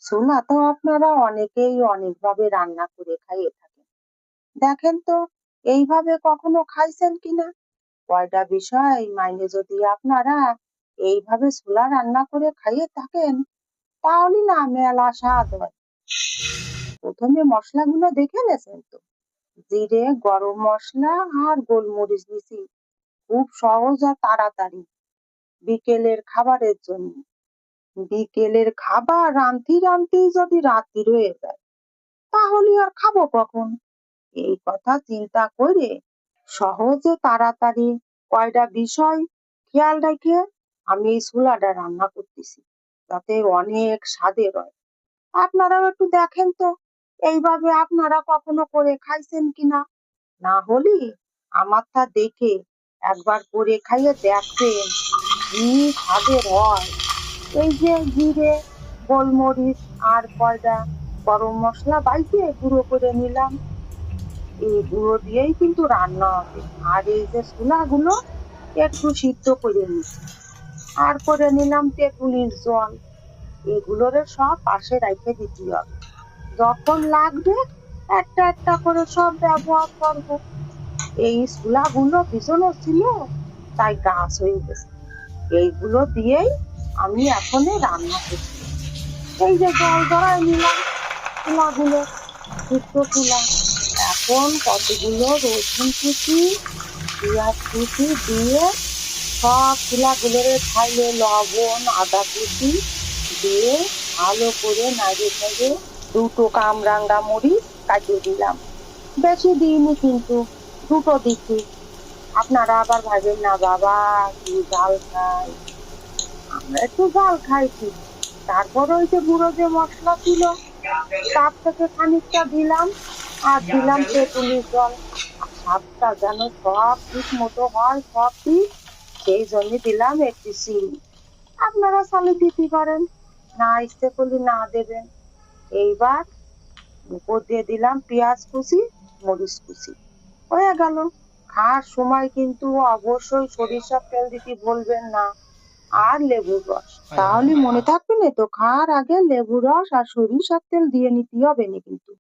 ছোলা তো আপনারা অনেকেই অনেকভাবে রান্না করে খাইয়ে থাকেন। দেখেন তো এইভাবে কখনো খাইছেন কিনা? কয়টা বিষয় মাইনে যদি আপনারা এইভাবে ছোলা রান্না করে খাইয়ে থাকেন, তাহলে না মেলা স্বাদ হয়। প্রথমে মশলাগুলো দেখে নেছেন তো? জিরে, গরম মসলা আর গোলমরিচ দিছি। খুব সহজ আর তাড়াতাড়ি বিকেলের খাবারের জন্য। বিকেলের খাবার রাঁধতে রাঁধতেই যদি রাত্রি হয়ে যায়, তাহলে আর খাবো কখন? এই কথা চিন্তা করে সহজে তাড়াতাড়ি কয়টা বিষয় খেয়াল রেখে আমি এই ছোলাটা রান্না করতেছি, যাতে অনেক স্বাদের হয়। আপনারাও একটু দেখেন তো এইভাবে আপনারা কখনো করে খাইছেন কিনা। না হলে আমারটা দেখে একবার করে খাইয়ে দেখবেন কি স্বাদের হয়। এই যে জিরে, গোলমরিচ আর কয়টা গরম মসলা বাইটে গুঁড়ো করে নিলাম, এই গুঁড়ো দিয়েই কিন্তু রান্না হবে। আর এই যে ছোলাগুলো একটু সিদ্ধ করে নিচ্ছি, আর করে নিলাম তেঁতুলির জল। এগুলোরে সব পাশে রেখে দিতে হবে, যখন লাগবে একটা একটা করে সব ব্যবহার করব। এই ছোলাগুলো ভিজানো ছিল, তাই গাছ হয়ে গেছে। এইগুলো দিয়েই আমি এখন রান্না করছি। এই যে জল ধরায় নিলাম ছোলাগুলো, সিদ্ধ ছোলা। এখন কতগুলো রসুন কুচি, পেঁয়াজ কুচি দিয়ে সব ছোলাগুলোরে খাইলে লবণ, আদা কুচি দিয়ে ভালো করে নাড়িয়ে চাড়িয়ে দুটো কামরাঙ্গা মরিচ কাটিয়ে দিলাম। বেশি দিইনি কিন্তু, দুটো দিচ্ছি। আপনারা আবার ভাবেন না বাবা কি ঝাল খাই। আমরা একটু ঝাল খাই ঠিক, তারপর ওই যে গুঁড়ো যে মশলা ছিল তার থেকে খানিকটা দিলাম, আর দিলাম তেঁতুলির জল। আর স্বাদটা যেন সব ঠিক মতো হয়, সব ঠিক, সেই জন্য দিলাম একটু চিনি। আপনারা চালে দিতে পারেন, না ইচ্ছে করলে না দেবেন। এইবার উপর দিয়ে দিলাম পেঁয়াজ কুচি, মরিচ কুচি। হয়ে গেল। খাওয়ার সময় কিন্তু অবশ্যই সরিষার তেল দিতে ভুলবেন না, আর লেবুর রস। তাহলে মনে থাকবে না তো, খাওয়ার আগে লেবুর রস আর সরিষার তেল দিয়ে নিতে হবে না কিন্তু।